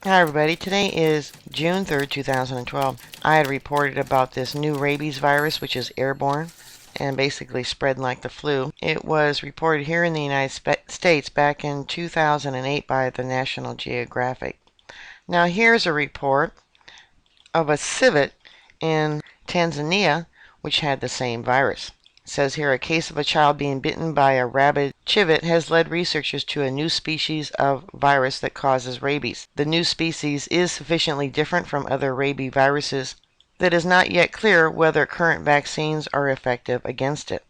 Hi everybody, today is June 3rd, 2012. I had reported about this new rabies virus which is airborne and basically spread like the flu. It was reported here in the United States back in 2008 by the National Geographic. Now here's a report of a civet in Tanzania which had the same virus. It says here a case of a child being bitten by a rabid civet has led researchers to a new species of virus that causes rabies. The new species is sufficiently different from other rabies viruses that it is not yet clear whether current vaccines are effective against it.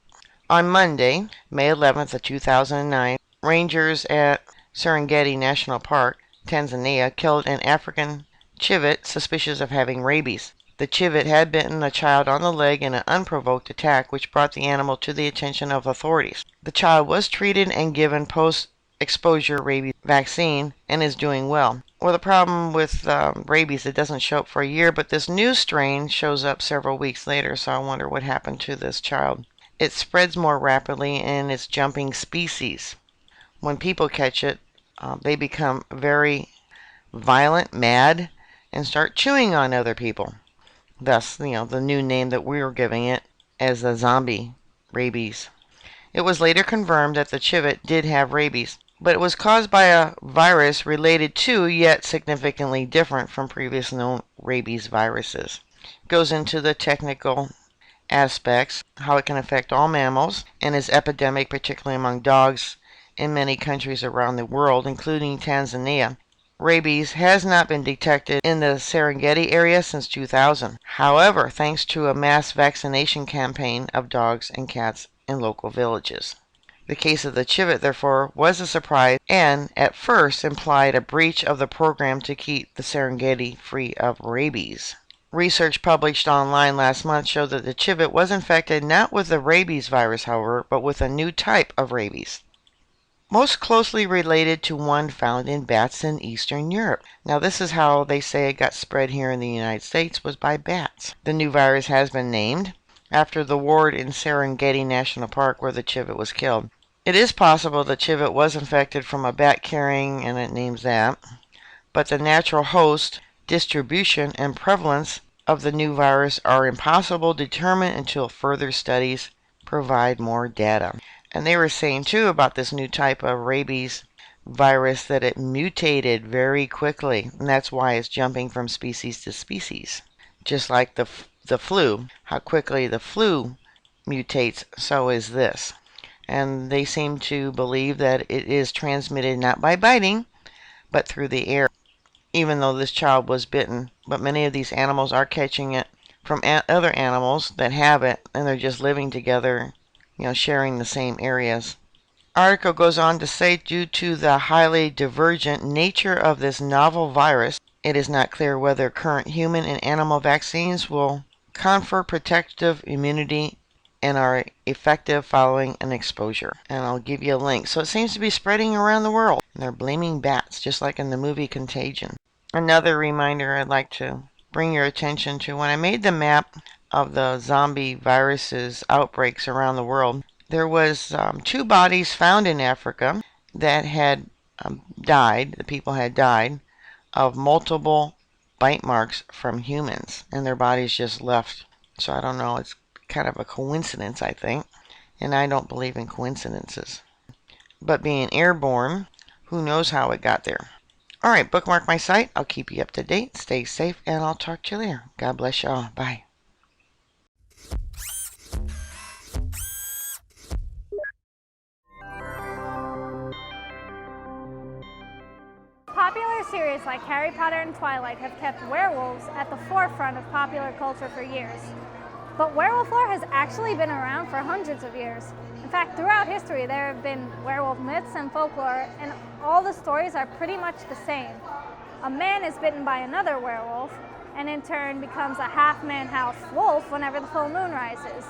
On Monday, May 11th of 2009, rangers at Serengeti National Park, Tanzania, killed an African civet suspicious of having rabies. The civet had bitten a child on the leg in an unprovoked attack, which brought the animal to the attention of authorities. The child was treated and given post-exposure rabies vaccine and is doing well. Well, the problem with rabies, it doesn't show up for a year, but this new strain shows up several weeks later, so I wonder what happened to this child. It spreads more rapidly and it's jumping species. When people catch it, they become very violent, mad, and start chewing on other people. Thus, the new name that we were giving it as the zombie rabies. It was later confirmed that the civet did have rabies, but it was caused by a virus related to, yet significantly different from previous known rabies viruses. It goes into the technical aspects, how it can affect all mammals, and is epidemic, particularly among dogs in many countries around the world, including Tanzania. Rabies has not been detected in the Serengeti area since 2000. However, thanks to a mass vaccination campaign of dogs and cats in local villages. The case of the civet, therefore, was a surprise and, at first, implied a breach of the program to keep the Serengeti free of rabies. Research published online last month showed that the civet was infected not with the rabies virus, however, but with a new type of rabies, most closely related to one found in bats in Eastern Europe. Now, this is how they say it got spread here in the United States, was by bats. The new virus has been named after the ward in Serengeti National Park where the civet was killed. It is possible the civet was infected from a bat carrying, and it names that, but the natural host, distribution, and prevalence of the new virus are impossible to determine until further studies provide more data. And they were saying too about this new type of rabies virus that it mutated very quickly, and that's why it's jumping from species to species. Just like the flu, how quickly the flu mutates, so is this. And they seem to believe that it is transmitted not by biting, but through the air, even though this child was bitten. But many of these animals are catching it from other animals that have it, and they're just living together, sharing the same areas. Article goes on to say, due to the highly divergent nature of this novel virus, it is not clear whether current human and animal vaccines will confer protective immunity and are effective following an exposure. And I'll give you a link. So it seems to be spreading around the world, and they're blaming bats, just like in the movie Contagion. Another reminder I'd like to bring your attention to, when I made the map of the zombie viruses outbreaks around the world, there was 2 bodies found in Africa that had died, the people had died, of multiple bite marks from humans, and their bodies just left. So I don't know, it's kind of a coincidence, I think, and I don't believe in coincidences. But being airborne, who knows how it got there. Alright, bookmark my site. I'll keep you up to date. Stay safe, and I'll talk to you later. God bless y'all. Bye. Popular series like Harry Potter and Twilight have kept werewolves at the forefront of popular culture for years. But werewolf lore has actually been around for hundreds of years. In fact, throughout history, there have been werewolf myths and folklore, and all the stories are pretty much the same. A man is bitten by another werewolf, and in turn becomes a half-man, half-wolf whenever the full moon rises.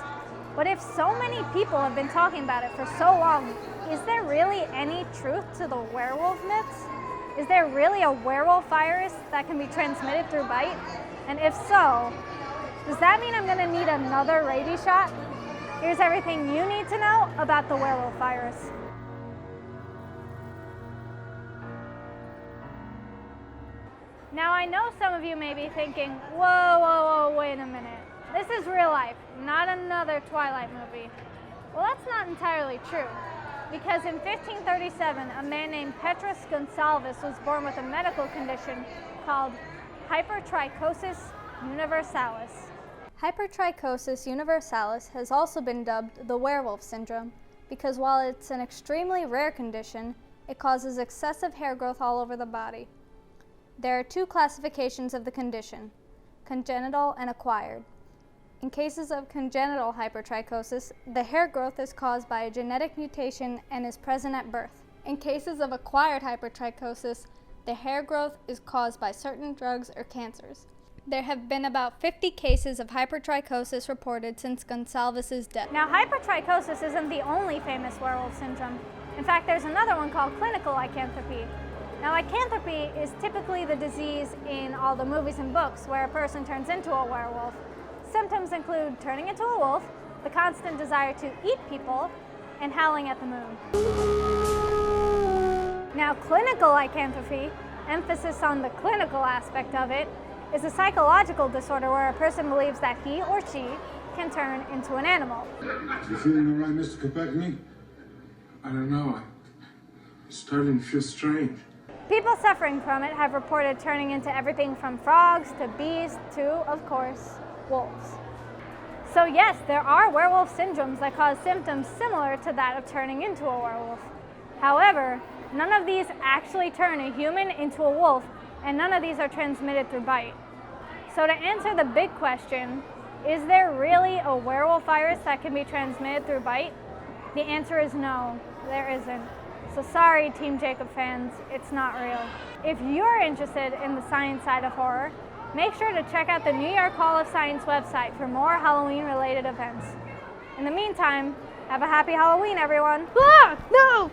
But if so many people have been talking about it for so long, is there really any truth to the werewolf myths? Is there really a werewolf virus that can be transmitted through bite? And if so, does that mean I'm going to need another rabies shot? Here's everything you need to know about the werewolf virus. Now I know some of you may be thinking, whoa, wait a minute. This is real life, not another Twilight movie. Well, that's not entirely true, because in 1537, a man named Petrus Gonsalves was born with a medical condition called hypertrichosis universalis. Hypertrichosis universalis has also been dubbed the werewolf syndrome because while it's an extremely rare condition, it causes excessive hair growth all over the body. There are two classifications of the condition, congenital and acquired. In cases of congenital hypertrichosis, the hair growth is caused by a genetic mutation and is present at birth. In cases of acquired hypertrichosis, the hair growth is caused by certain drugs or cancers. There have been about 50 cases of hypertrichosis reported since Gonsalves' death. Now, hypertrichosis isn't the only famous werewolf syndrome. In fact, there's another one called clinical lycanthropy. Now, lycanthropy is typically the disease in all the movies and books where a person turns into a werewolf. Symptoms include turning into a wolf, the constant desire to eat people, and howling at the moon. Now, clinical lycanthropy, emphasis on the clinical aspect of it, is a psychological disorder where a person believes that he or she can turn into an animal. You feeling all right, Mr. Kopechny? I don't know. It's starting to feel strange. People suffering from it have reported turning into everything from frogs to bees to, of course, wolves. So yes, there are werewolf syndromes that cause symptoms similar to that of turning into a werewolf. However, none of these actually turn a human into a wolf, and none of these are transmitted through bite. So to answer the big question, is there really a werewolf virus that can be transmitted through bite? The answer is no, there isn't. So sorry, Team Jacob fans, it's not real. If you're interested in the science side of horror, make sure to check out the New York Hall of Science website for more Halloween-related events. In the meantime, have a happy Halloween, everyone. Ah, no!